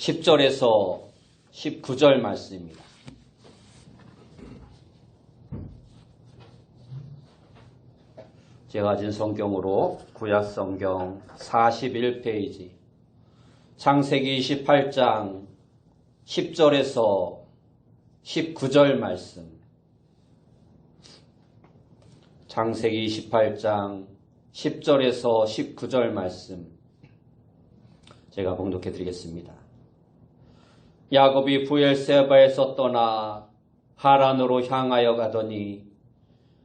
10절에서 19절 말씀입니다. 제가 가진 성경으로 구약성경 41페이지 창세기 28장 10절에서 19절 말씀, 창세기 28장 10절에서 19절 말씀 제가 봉독해 드리겠습니다. 야곱이 부엘세바에서 떠나 하란으로 향하여 가더니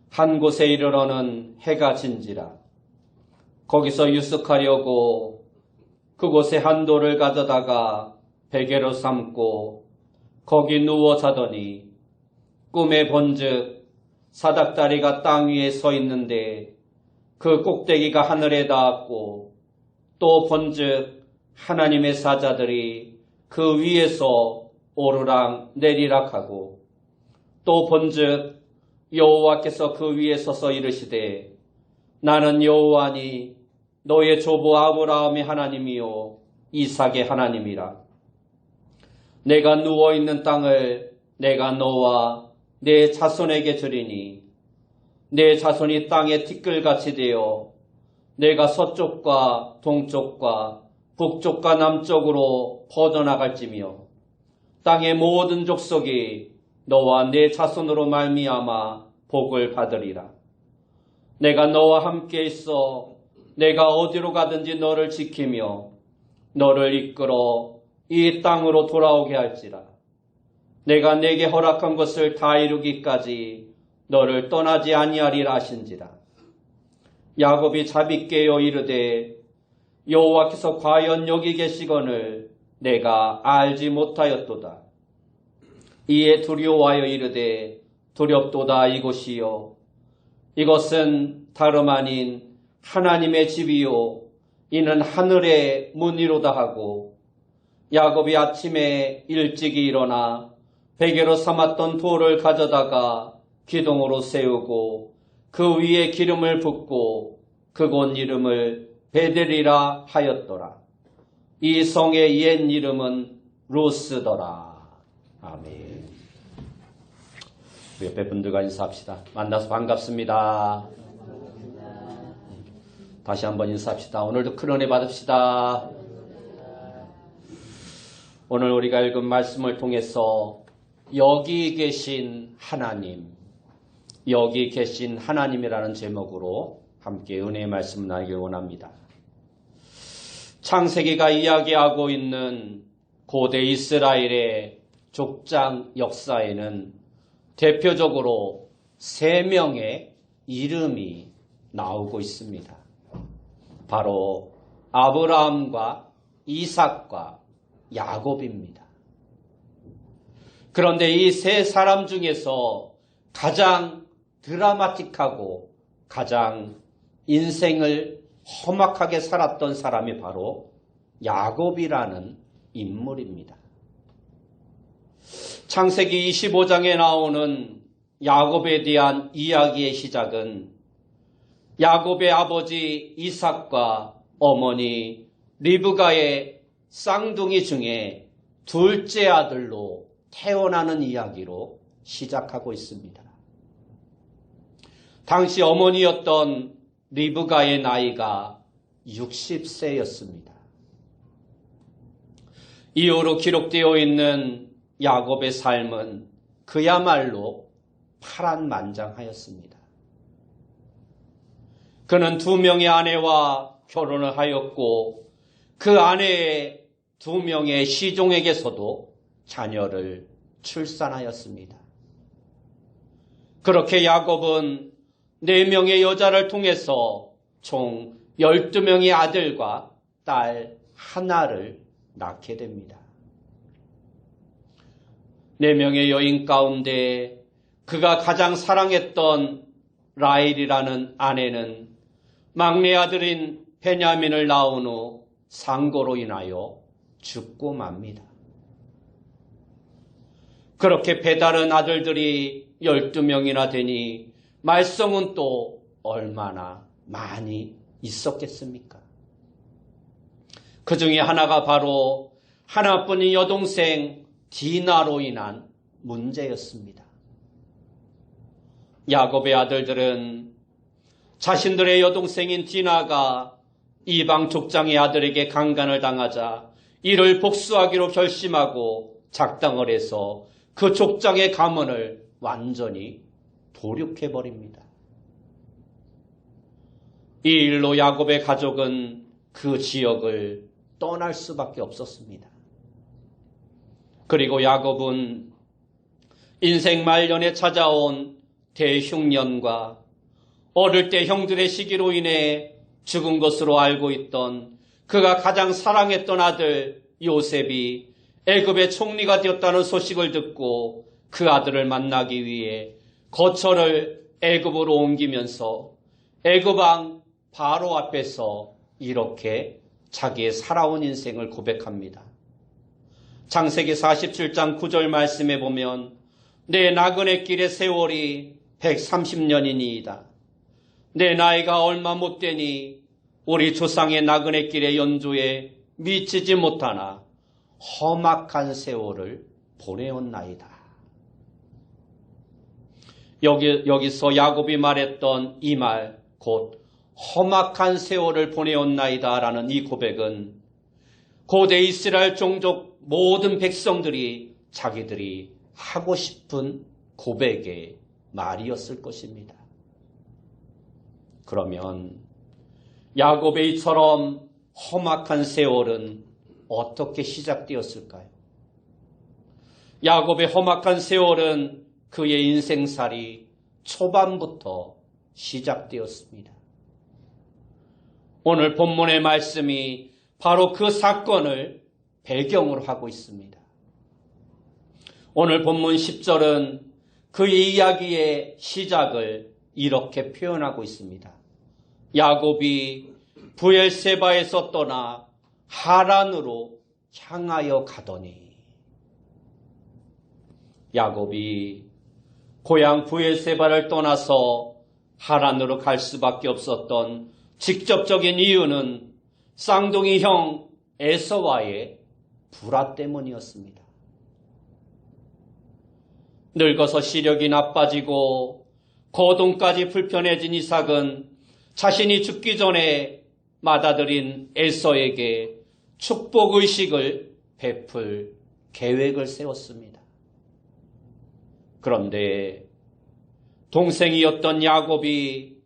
한 곳에 이르러는 해가 진지라. 거기서 유숙하려고 그곳에 한 돌을 가져다가 베개로 삼고 거기 누워 자더니 꿈에 본즉 사닥다리가 땅 위에 서 있는데 그 꼭대기가 하늘에 닿았고 또 본즉 하나님의 사자들이 그 위에서 오르락 내리락 하고 또 본즉 여호와께서 그 위에 서서 이르시되 나는 여호와니 너의 조부 아브라함의 하나님이요 이삭의 하나님이라. 내가 누워있는 땅을 내가 너와 내 자손에게 주리니 내 자손이 땅에 티끌같이 되어 내가 서쪽과 동쪽과 북쪽과 남쪽으로 퍼져나갈지며 땅의 모든 족속이 너와 내 자손으로 말미암아 복을 받으리라. 내가 너와 함께 있어 내가 어디로 가든지 너를 지키며 너를 이끌어 이 땅으로 돌아오게 할지라. 내가 내게 허락한 것을 다 이루기까지 너를 떠나지 아니하리라 하신지라. 야곱이 자비께어 이르되 여호와께서 과연 여기 계시거늘 내가 알지 못하였도다. 이에 두려워하여 이르되 두렵도다. 이곳이요 이것은 다름 아닌 하나님의 집이요 이는 하늘의 문이로다 하고 야곱이 아침에 일찍이 일어나 베개로 삼았던 돌을 가져다가 기둥으로 세우고 그 위에 기름을 붓고 그곳 이름을 베델이라 하였더라. 이 성의 옛 이름은 루스더라. 아멘. 우리 옆에 분들과 인사합시다. 만나서 반갑습니다. 다시 한번 인사합시다. 오늘도 큰 은혜 받읍시다. 오늘 우리가 읽은 말씀을 통해서 여기 계신 하나님, 여기 계신 하나님이라는 제목으로 함께 은혜의 말씀을 나누길 원합니다. 창세기가 이야기하고 있는 고대 이스라엘의 족장 역사에는 대표적으로 3명의 이름이 나오고 있습니다. 바로 아브라함과 이삭과 야곱입니다. 그런데 이 세 사람 중에서 가장 드라마틱하고 가장 인생을 험악하게 살았던 사람이 바로 야곱이라는 인물입니다. 창세기 25장에 나오는 야곱에 대한 이야기의 시작은 야곱의 아버지 이삭과 어머니 리브가의 쌍둥이 중에 둘째 아들로 태어나는 이야기로 시작하고 있습니다. 당시 어머니였던 리브가의 나이가 60세였습니다. 이후로 기록되어 있는 야곱의 삶은 그야말로 파란만장하였습니다. 그는 2명의 아내와 결혼을 하였고 그 아내의 2명의 시종에게서도 자녀를 출산하였습니다. 그렇게 야곱은 4명의 여자를 통해서 총 12명의 아들과 딸 하나를 낳게 됩니다. 4명의 여인 가운데 그가 가장 사랑했던 라헬이라는 아내는 막내 아들인 베냐민을 낳은 후 상고로 인하여 죽고 맙니다. 그렇게 배다른 아들들이 12명이나 되니 말썽은 또 얼마나 많이 있었겠습니까? 그 중에 하나가 바로 하나뿐인 여동생 디나로 인한 문제였습니다. 야곱의 아들들은 자신들의 여동생인 디나가 이방 족장의 아들에게 강간을 당하자 이를 복수하기로 결심하고 작당을 해서 그 족장의 가문을 완전히 도륙해버립니다. 이 일로 야곱의 가족은 그 지역을 떠날 수밖에 없었습니다. 그리고 야곱은 인생 말년에 찾아온 대흉년과 어릴 때 형들의 시기로 인해 죽은 것으로 알고 있던 그가 가장 사랑했던 아들 요셉이 애굽의 총리가 되었다는 소식을 듣고 그 아들을 만나기 위해 거처를 애굽으로 옮기면서 애굽 왕 바로 앞에서 이렇게 자기의 살아온 인생을 고백합니다. 창세기 47장 9절 말씀에 보면 내 나그네 길의 세월이 130년이니이다. 내 나이가 얼마 못 되니 우리 조상의 나그네 길의 연조에 미치지 못하나 험악한 세월을 보내었나이다. 여기서 야곱이 말했던 이 말, 곧 험악한 세월을 보내었나이다 라는 이 고백은 고대 이스라엘 종족 모든 백성들이 자기들이 하고 싶은 고백의 말이었을 것입니다. 그러면 야곱의 이처럼 험악한 세월은 어떻게 시작되었을까요? 야곱의 험악한 세월은 그의 인생살이 초반부터 시작되었습니다. 오늘 본문의 말씀이 바로 그 사건을 배경으로 하고 있습니다. 오늘 본문 10절은 그의 이야기의 시작을 이렇게 표현하고 있습니다. 야곱이 브엘세바에서 떠나 하란으로 향하여 가더니, 야곱이 고향 브엘세바를 떠나서 하란으로 갈 수밖에 없었던 직접적인 이유는 쌍둥이 형 에서와의 불화 때문이었습니다. 늙어서 시력이 나빠지고 거동까지 불편해진 이삭은 자신이 죽기 전에 맏아들인 에서에게 축복의식을 베풀 계획을 세웠습니다. 그런데 동생이었던 야곱이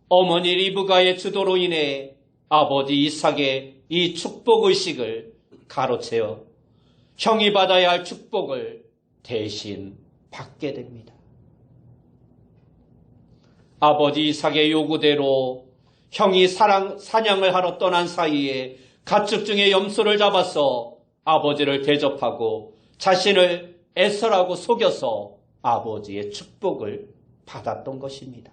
어머니 리브가의 주도로 인해 아버지 이삭의 이 축복의식을 가로채어 형이 받아야 할 축복을 대신 받게 됩니다. 아버지 이삭의 요구대로 형이 사냥을 하러 떠난 사이에 가축 중에 염소를 잡아서 아버지를 대접하고 자신을 에서라고 속여서 아버지의 축복을 받았던 것입니다.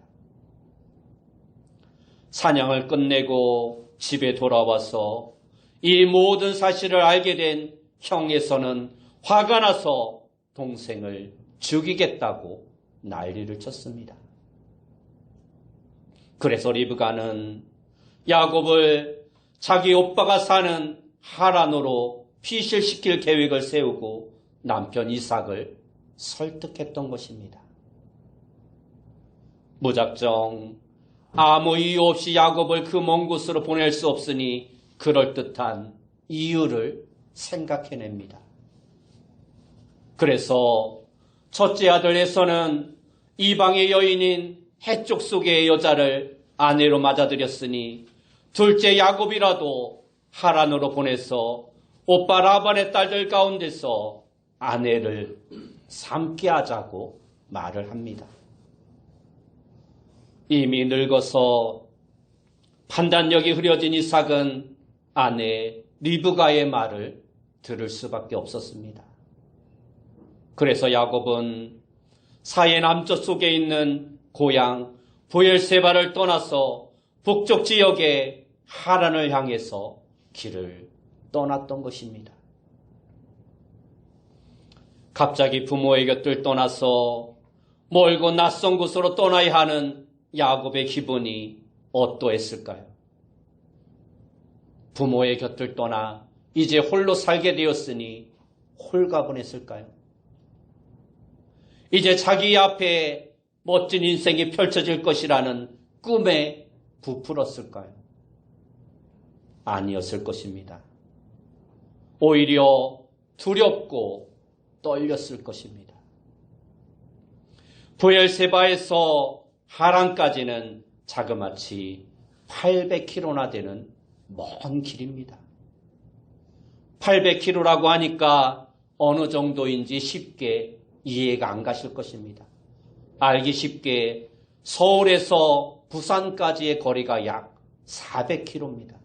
사냥을 끝내고 집에 돌아와서 이 모든 사실을 알게 된 형 에서는 화가 나서 동생을 죽이겠다고 난리를 쳤습니다. 그래서 리브가는 야곱을 자기 오빠가 사는 하란으로 피실시킬 계획을 세우고 남편 이삭을 설득했던 것입니다. 무작정 아무 이유 없이 야곱을 그 먼 곳으로 보낼 수 없으니 그럴듯한 이유를 생각해냅니다. 그래서 첫째 아들 에서는 이방의 여인인 해쪽 속의 여자를 아내로 맞아들였으니 둘째 야곱이라도 하란으로 보내서 오빠 라반의 딸들 가운데서 아내를 삼게 하자고 말을 합니다. 이미 늙어서 판단력이 흐려진 이삭은 아내 리브가의 말을 들을 수밖에 없었습니다. 그래서 야곱은 사해 남쪽 속에 있는 고향 브엘세바를 떠나서 북쪽 지역의 하란을 향해서 길을 떠났던 것입니다. 갑자기 부모의 곁을 떠나서 멀고 낯선 곳으로 떠나야 하는 야곱의 기분이 어떠했을까요? 부모의 곁을 떠나 이제 홀로 살게 되었으니 홀가분했을까요? 이제 자기 앞에 멋진 인생이 펼쳐질 것이라는 꿈에 부풀었을까요? 아니었을 것입니다. 오히려 두렵고 떨렸을 것입니다. 브엘세바에서 하란까지는 자그마치 800km나 되는 먼 길입니다. 800km라고 하니까 어느 정도인지 쉽게 이해가 안 가실 것입니다. 알기 쉽게 서울에서 부산까지의 거리가 약 400km입니다.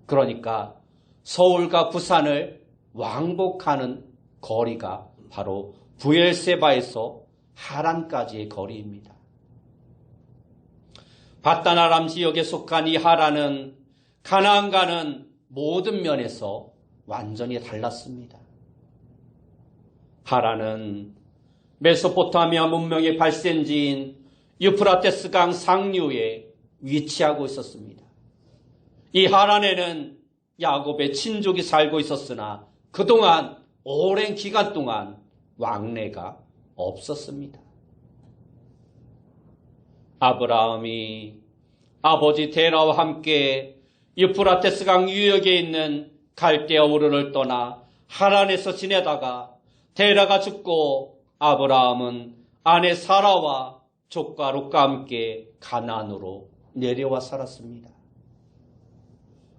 그러니까 서울과 부산을 왕복하는 거리가 바로 브엘세바에서 하란까지의 거리입니다. 바단-아람 지역에 속한 이 하란은 가나안과는 모든 면에서 완전히 달랐습니다. 하란은 메소포타미아 문명의 발생지인 유프라테스 강 상류에 위치하고 있었습니다. 이 하란에는 야곱의 친족이 살고 있었으나 그동안 오랜 기간 동안 왕래가 없었습니다. 아브라함이 아버지 데라와 함께 유프라테스 강 유역에 있는 갈대아 우르를 떠나 하란에서 지내다가 데라가 죽고 아브라함은 아내 사라와 조카 롯과 함께 가나안으로 내려와 살았습니다.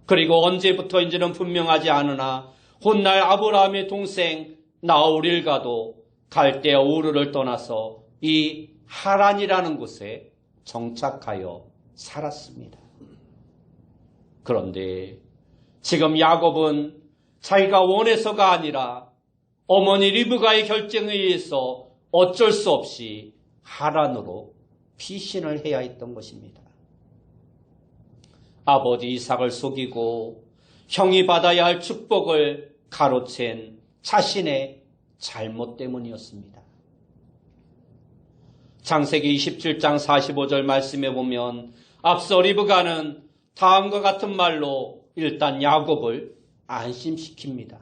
그리고 언제부터인지는 분명하지 않으나 훗날 아브라함의 동생 나홀일가도 갈대아 우르를 떠나서 이 하란이라는 곳에 정착하여 살았습니다. 그런데 지금 야곱은 자기가 원해서가 아니라 어머니 리브가의 결정에 의해서 어쩔 수 없이 하란으로 피신을 해야 했던 것입니다. 아버지 이삭을 속이고 형이 받아야 할 축복을 가로챈 자신의 잘못 때문이었습니다. 창세기 27장 45절 말씀에 보면 앞서 리브가는 다음과 같은 말로 일단 야곱을 안심시킵니다.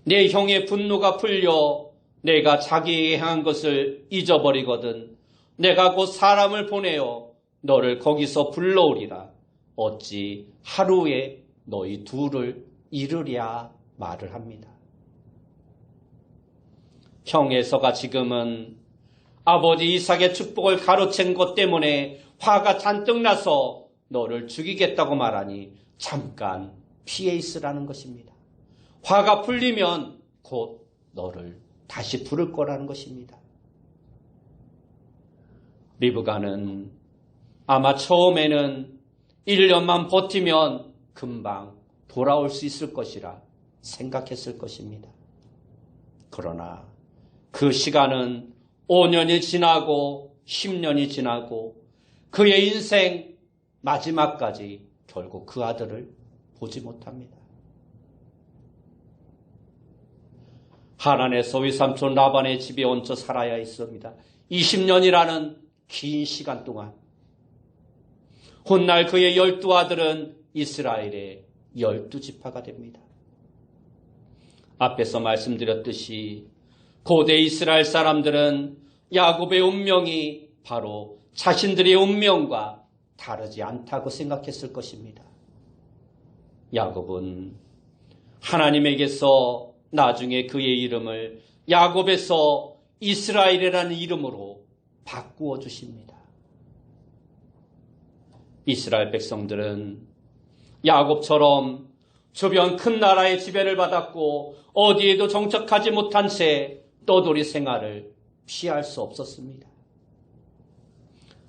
내 형의 분노가 풀려 내가 자기에게 향한 것을 잊어버리거든 내가 곧 사람을 보내어 너를 거기서 불러오리라. 어찌 하루에 너희 둘을 이르랴 말을 합니다. 형 에서가 지금은 아버지 이삭의 축복을 가로챈 것 때문에 화가 잔뜩 나서 너를 죽이겠다고 말하니 잠깐 피해 있으라는 것입니다. 화가 풀리면 곧 너를 다시 부를 거라는 것입니다. 리브가는 아마 처음에는 1년만 버티면 금방 돌아올 수 있을 것이라 생각했을 것입니다. 그러나 그 시간은 5년이 지나고 10년이 지나고 그의 인생 마지막까지 결국 그 아들을 보지 못합니다. 하란에서 외삼촌 라반의 집에 얹혀 살아야 했습니다. 20년이라는 긴 시간 동안. 훗날 그의 12아들은 이스라엘의 12지파가 됩니다. 앞에서 말씀드렸듯이 고대 이스라엘 사람들은 야곱의 운명이 바로 자신들의 운명과 다르지 않다고 생각했을 것입니다. 야곱은 하나님에게서 나중에 그의 이름을 야곱에서 이스라엘이라는 이름으로 바꾸어 주십니다. 이스라엘 백성들은 야곱처럼 주변 큰 나라의 지배를 받았고 어디에도 정착하지 못한 채 떠돌이 생활을 피할 수 없었습니다.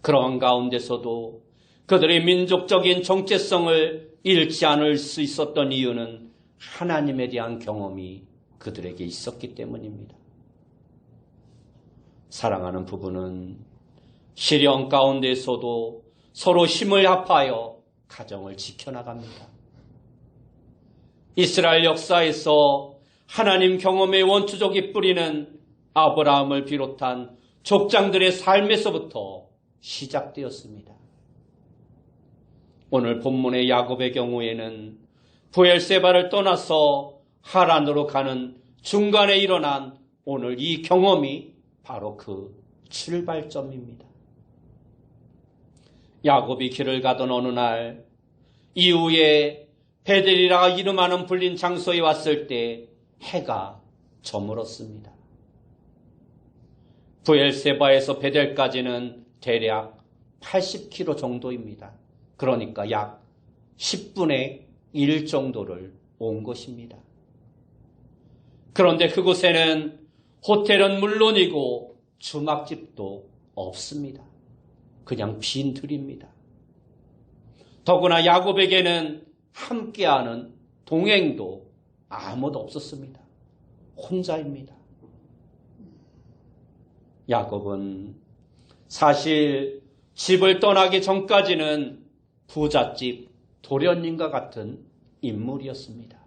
그러한 가운데서도 그들의 민족적인 정체성을 잃지 않을 수 있었던 이유는 하나님에 대한 경험이 그들에게 있었기 때문입니다. 사랑하는 부부는 시련 가운데서도 서로 힘을 합하여 가정을 지켜나갑니다. 이스라엘 역사에서 하나님 경험의 원초적인 뿌리는 아브라함을 비롯한 족장들의 삶에서부터 시작되었습니다. 오늘 본문의 야곱의 경우에는 브엘세바를 떠나서 하란으로 가는 중간에 일어난 오늘 이 경험이 바로 그 출발점입니다. 야곱이 길을 가던 어느 날 이후에 베델이라 이름하는 불린 장소에 왔을 때 해가 저물었습니다. 브엘세바에서 베델까지는 대략 80km 정도입니다. 그러니까 약 10분의 1 정도를 온 것입니다. 그런데 그곳에는 호텔은 물론이고 주막집도 없습니다. 그냥 빈 들입니다. 더구나 야곱에게는 함께하는 동행도 아무도 없었습니다. 혼자입니다. 야곱은 사실 집을 떠나기 전까지는 부잣집 도련님과 같은 인물이었습니다.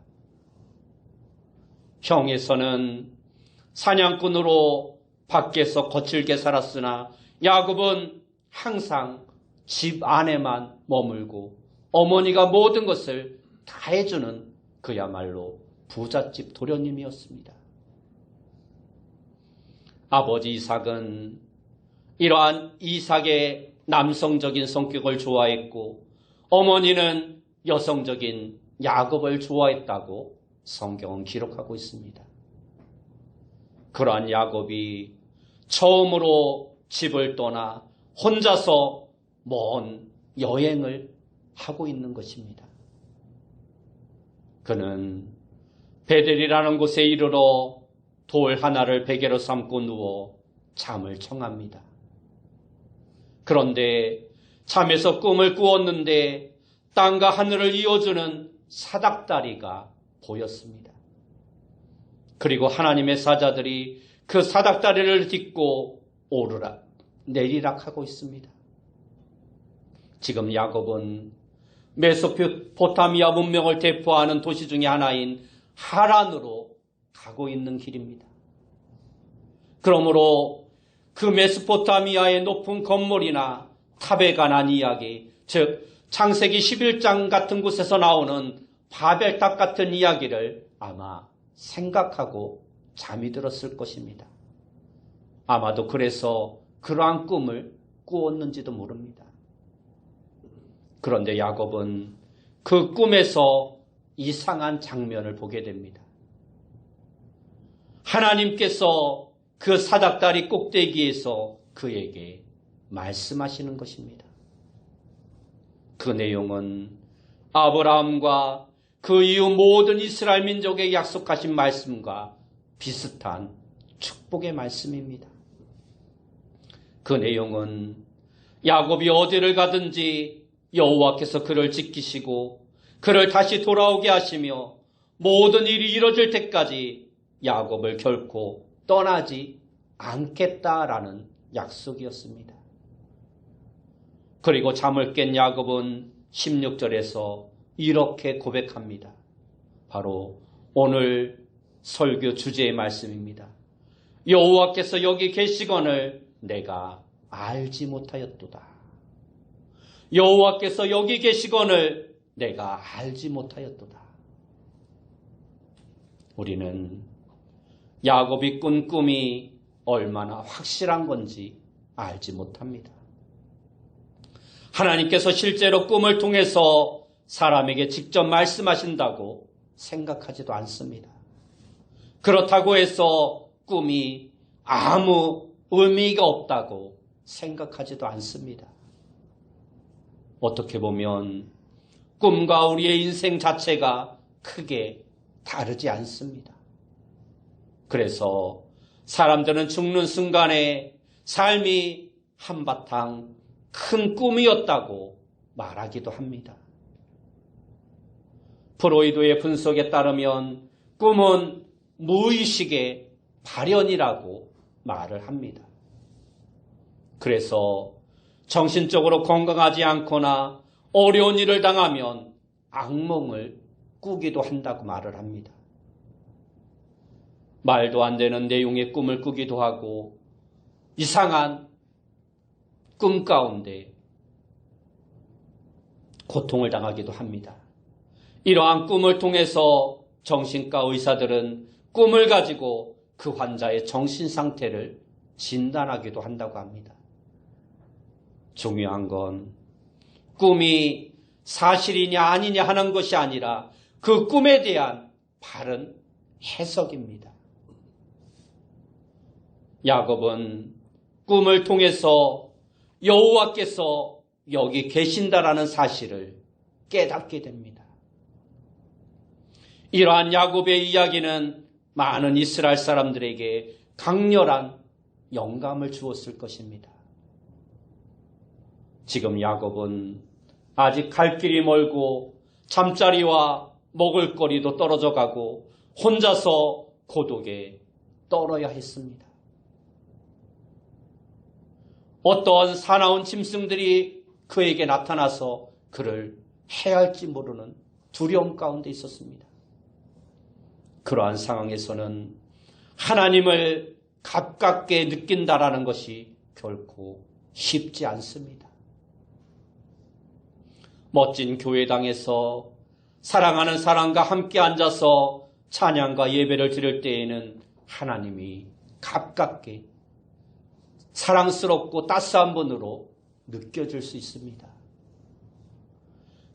형에서는 사냥꾼으로 밖에서 거칠게 살았으나 야곱은 항상 집 안에만 머물고 어머니가 모든 것을 다 해주는 그야말로 부잣집 도련님이었습니다. 아버지 이삭은 이러한 이삭의 남성적인 성격을 좋아했고 어머니는 여성적인 야곱을 좋아했다고 성경은 기록하고 있습니다. 그러한 야곱이 처음으로 집을 떠나 혼자서 먼 여행을 하고 있는 것입니다. 그는 베델이라는 곳에 이르러 돌 하나를 베개로 삼고 누워 잠을 청합니다. 그런데 잠에서 꿈을 꾸었는데 땅과 하늘을 이어주는 사닥다리가 보였습니다. 그리고 하나님의 사자들이 그 사닥다리를 딛고 오르락 내리락 하고 있습니다. 지금 야곱은 메소포타미아 문명을 대표하는 도시 중에 하나인 하란으로 가고 있는 길입니다. 그러므로 그 메소포타미아의 높은 건물이나 탑에 관한 이야기, 즉 창세기 11장 같은 곳에서 나오는 바벨탑 같은 이야기를 아마 생각하고 잠이 들었을 것입니다. 아마도 그래서 그러한 꿈을 꾸었는지도 모릅니다. 그런데 야곱은 그 꿈에서 이상한 장면을 보게 됩니다. 하나님께서 그 사닥다리 꼭대기에서 그에게 말씀하시는 것입니다. 그 내용은 아브라함과 그 이후 모든 이스라엘 민족에게 약속하신 말씀과 비슷한 축복의 말씀입니다. 그 내용은 야곱이 어디를 가든지 여호와께서 그를 지키시고 그를 다시 돌아오게 하시며 모든 일이 이루어질 때까지 야곱을 결코 떠나지 않겠다라는 약속이었습니다. 그리고 잠을 깬 야곱은 16절에서 이렇게 고백합니다. 바로 오늘 설교 주제의 말씀입니다. 여호와께서 여기 계시거늘 내가 알지 못하였도다. 여호와께서 여기 계시거늘 내가 알지 못하였도다. 우리는 야곱이 꾼 꿈이 얼마나 확실한 건지 알지 못합니다. 하나님께서 실제로 꿈을 통해서 사람에게 직접 말씀하신다고 생각하지도 않습니다. 그렇다고 해서 꿈이 아무 의미가 없다고 생각하지도 않습니다. 어떻게 보면 꿈과 우리의 인생 자체가 크게 다르지 않습니다. 그래서 사람들은 죽는 순간에 삶이 한바탕 큰 꿈이었다고 말하기도 합니다. 프로이도의 분석에 따르면 꿈은 무의식의 발현이라고 말을 합니다. 그래서 정신적으로 건강하지 않거나 어려운 일을 당하면 악몽을 꾸기도 한다고 말을 합니다. 말도 안 되는 내용의 꿈을 꾸기도 하고 이상한 꿈 가운데 고통을 당하기도 합니다. 이러한 꿈을 통해서 정신과 의사들은 꿈을 가지고 그 환자의 정신 상태를 진단하기도 한다고 합니다. 중요한 건 꿈이 사실이냐 아니냐 하는 것이 아니라 그 꿈에 대한 바른 해석입니다. 야곱은 꿈을 통해서 여호와께서 여기 계신다라는 사실을 깨닫게 됩니다. 이러한 야곱의 이야기는 많은 이스라엘 사람들에게 강렬한 영감을 주었을 것입니다. 지금 야곱은 아직 갈 길이 멀고 잠자리와 먹을 거리도 떨어져 가고 혼자서 고독에 떨어야 했습니다. 어떠한 사나운 짐승들이 그에게 나타나서 그를 해할지 모르는 두려움 가운데 있었습니다. 그러한 상황에서는 하나님을 가깝게 느낀다라는 것이 결코 쉽지 않습니다. 멋진 교회당에서 사랑하는 사람과 함께 앉아서 찬양과 예배를 드릴 때에는 하나님이 가깝게 사랑스럽고 따스한 분으로 느껴질 수 있습니다.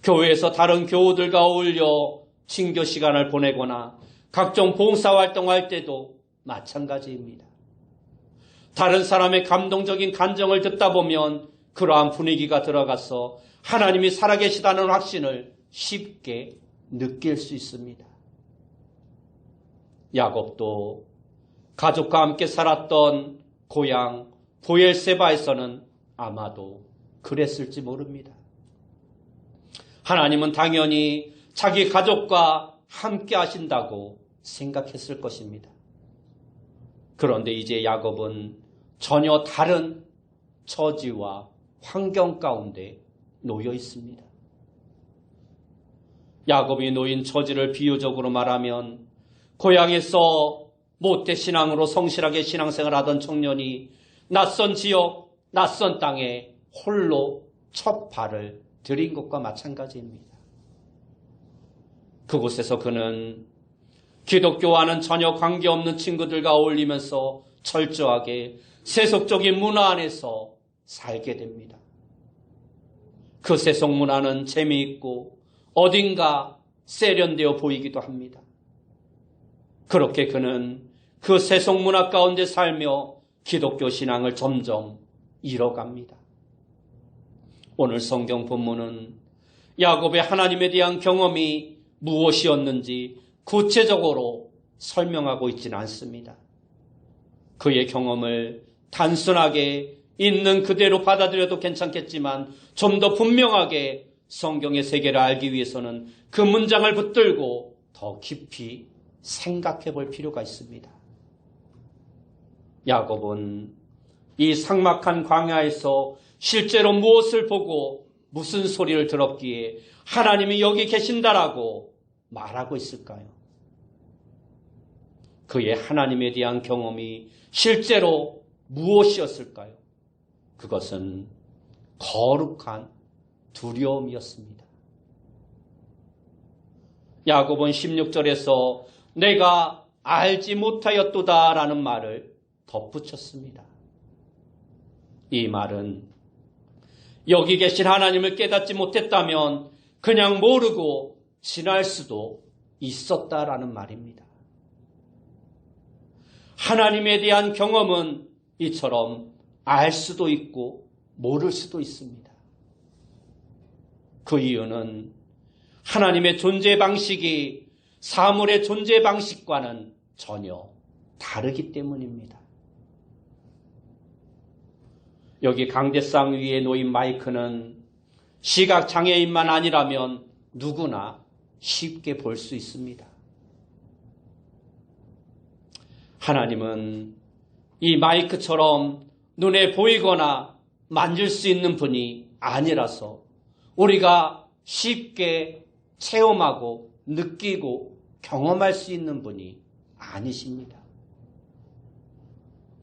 교회에서 다른 교우들과 어울려 친교 시간을 보내거나 각종 봉사활동할 때도 마찬가지입니다. 다른 사람의 감동적인 간정을 듣다 보면 그러한 분위기가 들어가서 하나님이 살아계시다는 확신을 쉽게 느낄 수 있습니다. 야곱도 가족과 함께 살았던 고향 보엘세바에서는 아마도 그랬을지 모릅니다. 하나님은 당연히 자기 가족과 함께 하신다고 생각했을 것입니다. 그런데 이제 야곱은 전혀 다른 처지와 환경 가운데 놓여 있습니다. 야곱이 놓인 처지를 비유적으로 말하면 고향에서 모태신앙으로 성실하게 신앙생활하던 청년이 낯선 지역, 낯선 땅에 홀로 첫 발을 들인 것과 마찬가지입니다. 그곳에서 그는 기독교와는 전혀 관계없는 친구들과 어울리면서 철저하게 세속적인 문화 안에서 살게 됩니다. 그 세속 문화는 재미있고 어딘가 세련되어 보이기도 합니다. 그렇게 그는 그 세속 문화 가운데 살며 기독교 신앙을 점점 잃어갑니다. 오늘 성경 본문은 야곱의 하나님에 대한 경험이 무엇이었는지 구체적으로 설명하고 있지는 않습니다. 그의 경험을 단순하게 있는 그대로 받아들여도 괜찮겠지만 좀 더 분명하게 성경의 세계를 알기 위해서는 그 문장을 붙들고 더 깊이 생각해 볼 필요가 있습니다. 야곱은 이 삭막한 광야에서 실제로 무엇을 보고 무슨 소리를 들었기에 하나님이 여기 계신다라고 말하고 있을까요? 그의 하나님에 대한 경험이 실제로 무엇이었을까요? 그것은 거룩한 두려움이었습니다. 야곱은 16절에서 내가 알지 못하였도다라는 말을 덧붙였습니다. 이 말은 여기 계신 하나님을 깨닫지 못했다면 그냥 모르고 지날 수도 있었다라는 말입니다. 하나님에 대한 경험은 이처럼 알 수도 있고 모를 수도 있습니다. 그 이유는 하나님의 존재 방식이 사물의 존재 방식과는 전혀 다르기 때문입니다. 여기 강대상 위에 놓인 마이크는 시각장애인만 아니라면 누구나 쉽게 볼 수 있습니다. 하나님은 이 마이크처럼 눈에 보이거나 만질 수 있는 분이 아니라서 우리가 쉽게 체험하고 느끼고 경험할 수 있는 분이 아니십니다.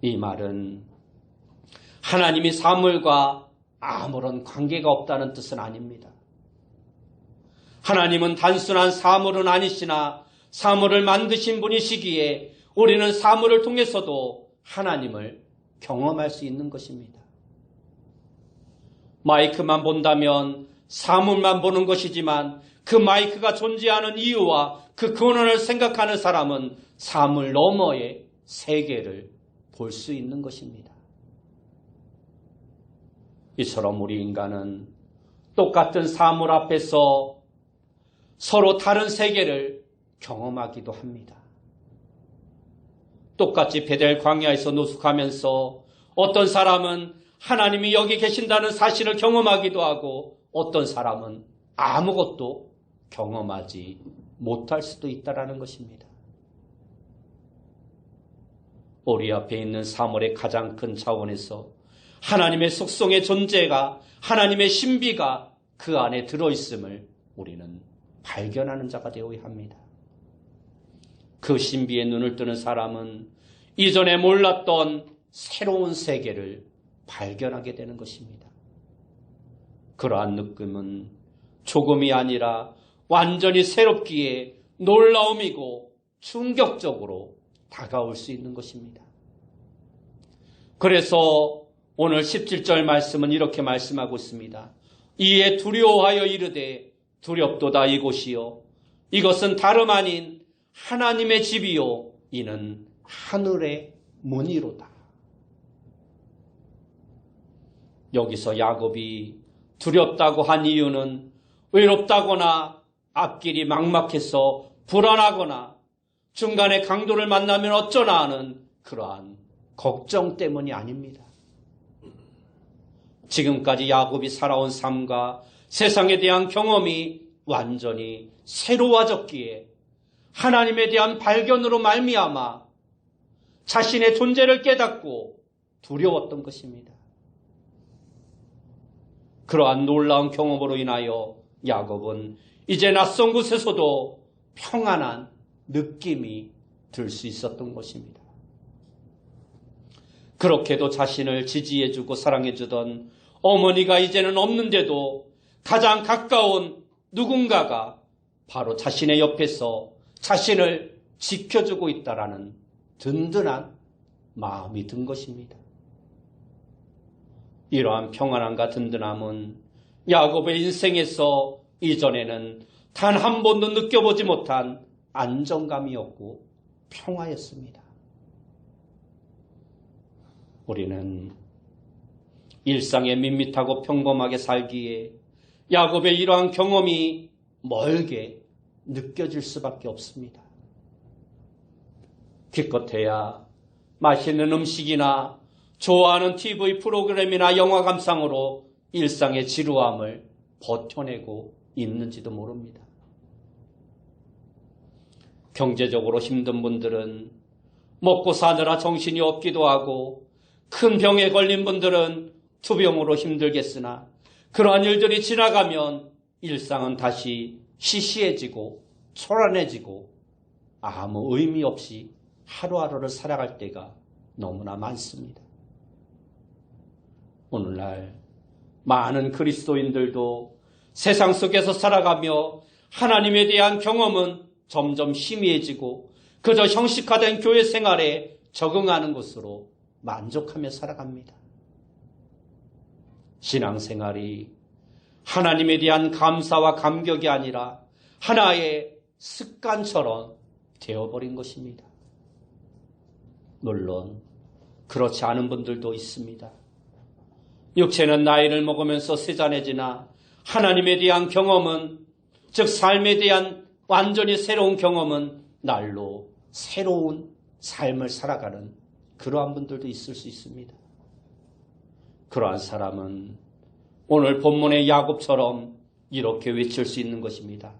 이 말은 하나님이 사물과 아무런 관계가 없다는 뜻은 아닙니다. 하나님은 단순한 사물은 아니시나 사물을 만드신 분이시기에 우리는 사물을 통해서도 하나님을 경험할 수 있는 것입니다. 마이크만 본다면 사물만 보는 것이지만 그 마이크가 존재하는 이유와 그 근원을 생각하는 사람은 사물 너머의 세계를 볼 수 있는 것입니다. 이처럼 우리 인간은 똑같은 사물 앞에서 서로 다른 세계를 경험하기도 합니다. 똑같이 베델 광야에서 노숙하면서 어떤 사람은 하나님이 여기 계신다는 사실을 경험하기도 하고 어떤 사람은 아무것도 경험하지 못할 수도 있다는 것입니다. 우리 앞에 있는 사물의 가장 큰 차원에서 하나님의 속성의 존재가, 하나님의 신비가 그 안에 들어있음을 우리는 발견하는 자가 되어야 합니다. 그 신비에 눈을 뜨는 사람은 이전에 몰랐던 새로운 세계를 발견하게 되는 것입니다. 그러한 느낌은 조금이 아니라 완전히 새롭기에 놀라움이고 충격적으로 다가올 수 있는 것입니다. 그래서 오늘 17절 말씀은 이렇게 말씀하고 있습니다. 이에 두려워하여 이르되 두렵도다 이곳이요 이것은 다름 아닌 하나님의 집이요 이는 하늘의 문이로다. 여기서 야곱이 두렵다고 한 이유는 외롭다거나 앞길이 막막해서 불안하거나 중간에 강도를 만나면 어쩌나 하는 그러한 걱정 때문이 아닙니다. 지금까지 야곱이 살아온 삶과 세상에 대한 경험이 완전히 새로워졌기에 하나님에 대한 발견으로 말미암아 자신의 존재를 깨닫고 두려웠던 것입니다. 그러한 놀라운 경험으로 인하여 야곱은 이제 낯선 곳에서도 평안한 느낌이 들 수 있었던 것입니다. 그렇게도 자신을 지지해주고 사랑해주던 어머니가 이제는 없는데도 가장 가까운 누군가가 바로 자신의 옆에서 자신을 지켜주고 있다라는 든든한 마음이 든 것입니다. 이러한 평안함과 든든함은 야곱의 인생에서 이전에는 단 한 번도 느껴보지 못한 안정감이었고 평화였습니다. 우리는 일상에 밋밋하고 평범하게 살기에 야곱의 이러한 경험이 멀게 느껴질 수밖에 없습니다. 기껏해야 맛있는 음식이나 좋아하는 TV 프로그램이나 영화 감상으로 일상의 지루함을 버텨내고 있는지도 모릅니다. 경제적으로 힘든 분들은 먹고 사느라 정신이 없기도 하고 큰 병에 걸린 분들은 투병으로 힘들겠으나 그러한 일들이 지나가면 일상은 다시 시시해지고 초라해지고 아무 의미 없이 하루하루를 살아갈 때가 너무나 많습니다. 오늘날 많은 그리스도인들도 세상 속에서 살아가며 하나님에 대한 경험은 점점 희미해지고 그저 형식화된 교회 생활에 적응하는 것으로 만족하며 살아갑니다. 신앙생활이 하나님에 대한 감사와 감격이 아니라 하나의 습관처럼 되어버린 것입니다. 물론 그렇지 않은 분들도 있습니다. 육체는 나이를 먹으면서 세잔해지나 하나님에 대한 경험은, 즉 삶에 대한 완전히 새로운 경험은 날로 새로운 삶을 살아가는 그러한 분들도 있을 수 있습니다. 그러한 사람은 오늘 본문의 야곱처럼 이렇게 외칠 수 있는 것입니다.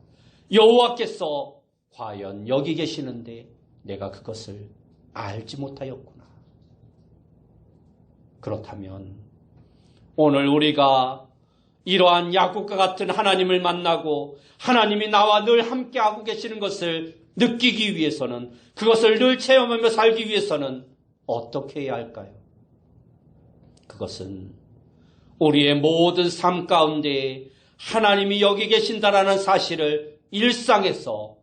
여호와께서 과연 여기 계시는데 내가 그것을 알지 못하였구나. 그렇다면 오늘 우리가 이러한 야곱과 같은 하나님을 만나고 하나님이 나와 늘 함께하고 계시는 것을 느끼기 위해서는, 그것을 늘 체험하며 살기 위해서는 어떻게 해야 할까요? 그것은 우리의 모든 삶 가운데 하나님이 여기 계신다라는 사실을 일상에서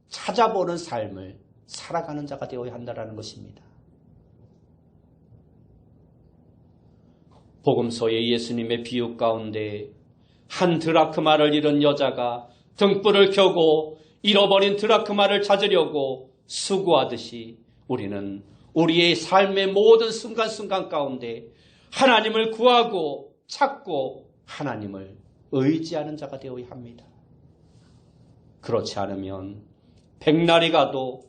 찾아보는 삶을 살아가는 자가 되어야 한다는 것입니다. 복음서의 예수님의 비유 가운데 한 드라크마를 잃은 여자가 등불을 켜고 잃어버린 드라크마를 찾으려고 수고하듯이 우리는 우리의 삶의 모든 순간순간 가운데 하나님을 구하고 찾고 하나님을 의지하는 자가 되어야 합니다. 그렇지 않으면 백날이 가도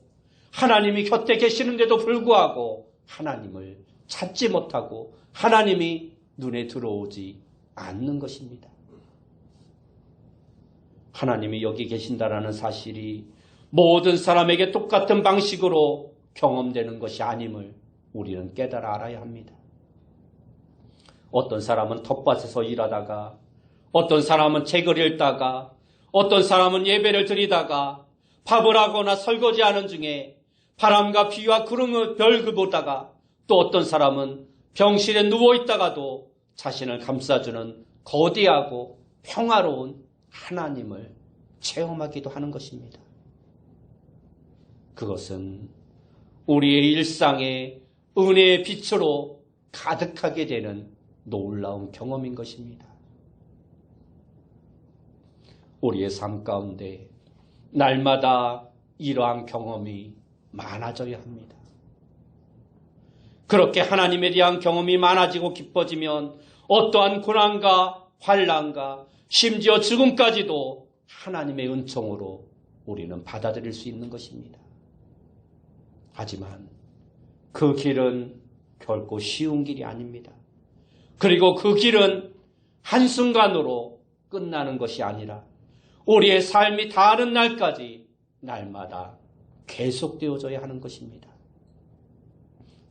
하나님이 곁에 계시는데도 불구하고 하나님을 찾지 못하고 하나님이 눈에 들어오지 않는 것입니다. 하나님이 여기 계신다라는 사실이 모든 사람에게 똑같은 방식으로 경험되는 것이 아님을 우리는 깨달아 알아야 합니다. 어떤 사람은 텃밭에서 일하다가, 어떤 사람은 책을 읽다가, 어떤 사람은 예배를 드리다가, 밥을 하거나 설거지하는 중에 바람과 비와 구름을 별그 보다가, 또 어떤 사람은 병실에 누워있다가도 자신을 감싸주는 거대하고 평화로운 하나님을 체험하기도 하는 것입니다. 그것은 우리의 일상에 은혜의 빛으로 가득하게 되는 놀라운 경험인 것입니다. 우리의 삶 가운데 날마다 이러한 경험이 많아져야 합니다. 그렇게 하나님에 대한 경험이 많아지고 깊어지면 어떠한 고난과 환난과 심지어 죽음까지도 하나님의 은총으로 우리는 받아들일 수 있는 것입니다. 하지만 그 길은 결코 쉬운 길이 아닙니다. 그리고 그 길은 한순간으로 끝나는 것이 아니라 우리의 삶이 다하는 날까지 날마다 계속되어져야 하는 것입니다.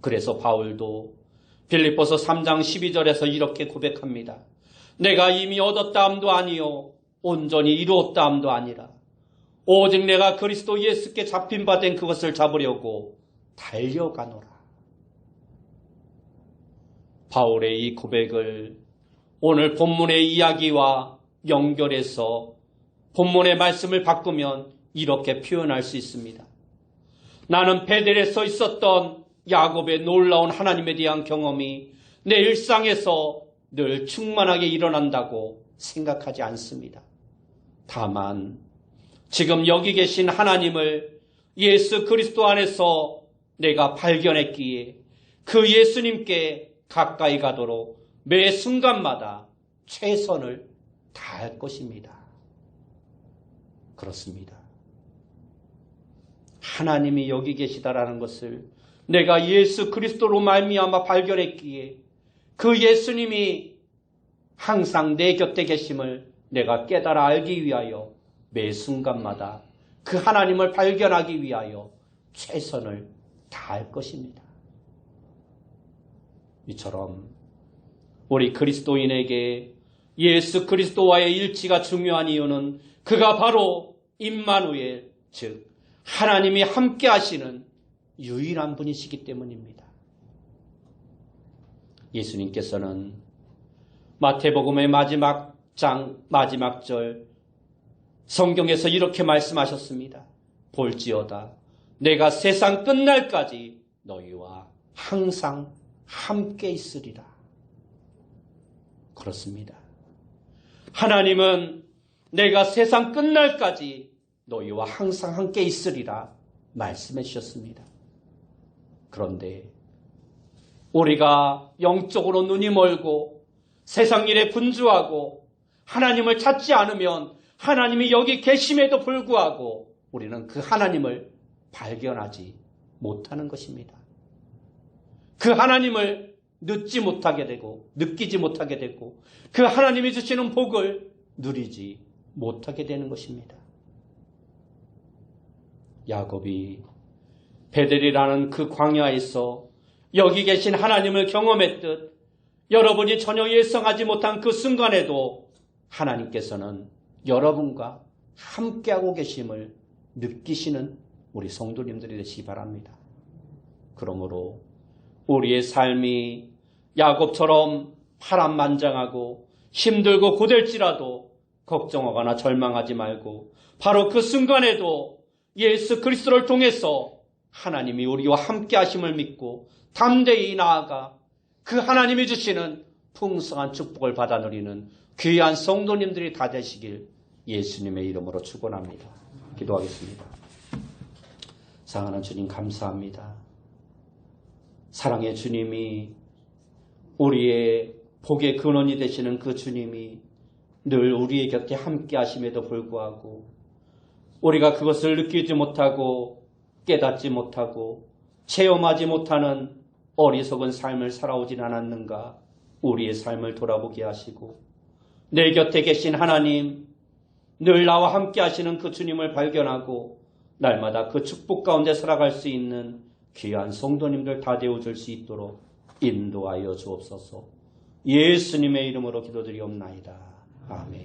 그래서 바울도 빌립보서 3장 12절에서 이렇게 고백합니다. 내가 이미 얻었다 함도 아니요 온전히 이루었다 함도 아니라 오직 내가 그리스도 예수께 잡힌 바 된 그것을 잡으려고 달려가노라. 바울의 이 고백을 오늘 본문의 이야기와 연결해서 본문의 말씀을 바꾸면 이렇게 표현할 수 있습니다. 나는 베델에 서 있었던 야곱의 놀라운 하나님에 대한 경험이 내 일상에서 늘 충만하게 일어난다고 생각하지 않습니다. 다만 지금 여기 계신 하나님을 예수 그리스도 안에서 내가 발견했기에 그 예수님께 가까이 가도록 매 순간마다 최선을 다할 것입니다. 그렇습니다. 하나님이 여기 계시다라는 것을 내가 예수 그리스도로 말미암아 발견했기에 그 예수님이 항상 내 곁에 계심을 내가 깨달아 알기 위하여 매 순간마다 그 하나님을 발견하기 위하여 최선을 다할 것입니다. 이처럼 우리 그리스도인에게 예수 그리스도와의 일치가 중요한 이유는 그가 바로 임마누엘, 즉 하나님이 함께 하시는 유일한 분이시기 때문입니다. 예수님께서는 마태복음의 마지막 장 마지막 절 성경에서 이렇게 말씀하셨습니다. 볼지어다 내가 세상 끝날까지 너희와 항상 함께 있으리라. 그렇습니다. 하나님은 내가 세상 끝날까지 너희와 항상 함께 있으리라 말씀해 주셨습니다. 그런데 우리가 영적으로 눈이 멀고 세상 일에 분주하고 하나님을 찾지 않으면 하나님이 여기 계심에도 불구하고 우리는 그 하나님을 발견하지 못하는 것입니다. 그 하나님을 늦지 못하게 되고 느끼지 못하게 되고 그 하나님이 주시는 복을 누리지 못하게 되는 것입니다. 야곱이 베델이라는 그 광야에서 여기 계신 하나님을 경험했듯 여러분이 전혀 예상하지 못한 그 순간에도 하나님께서는 여러분과 함께하고 계심을 느끼시는 우리 성도님들이 되시기 바랍니다. 그러므로 우리의 삶이 야곱처럼 파란만장하고 힘들고 고될지라도 걱정하거나 절망하지 말고 바로 그 순간에도 예수 그리스도를 통해서 하나님이 우리와 함께 하심을 믿고 담대히 나아가 그 하나님이 주시는 풍성한 축복을 받아 누리는 귀한 성도님들이 다 되시길 예수님의 이름으로 축원합니다. 기도하겠습니다. 사랑하는 주님 감사합니다. 사랑의 주님이 우리의 복의 근원이 되시는 그 주님이 늘 우리의 곁에 함께 하심에도 불구하고 우리가 그것을 느끼지 못하고 깨닫지 못하고 체험하지 못하는 어리석은 삶을 살아오진 않았는가? 우리의 삶을 돌아보게 하시고 내 곁에 계신 하나님, 늘 나와 함께 하시는 그 주님을 발견하고 날마다 그 축복 가운데 살아갈 수 있는 귀한 성도님들 다 되어줄 수 있도록 인도하여 주옵소서. 예수님의 이름으로 기도드리옵나이다. 아멘.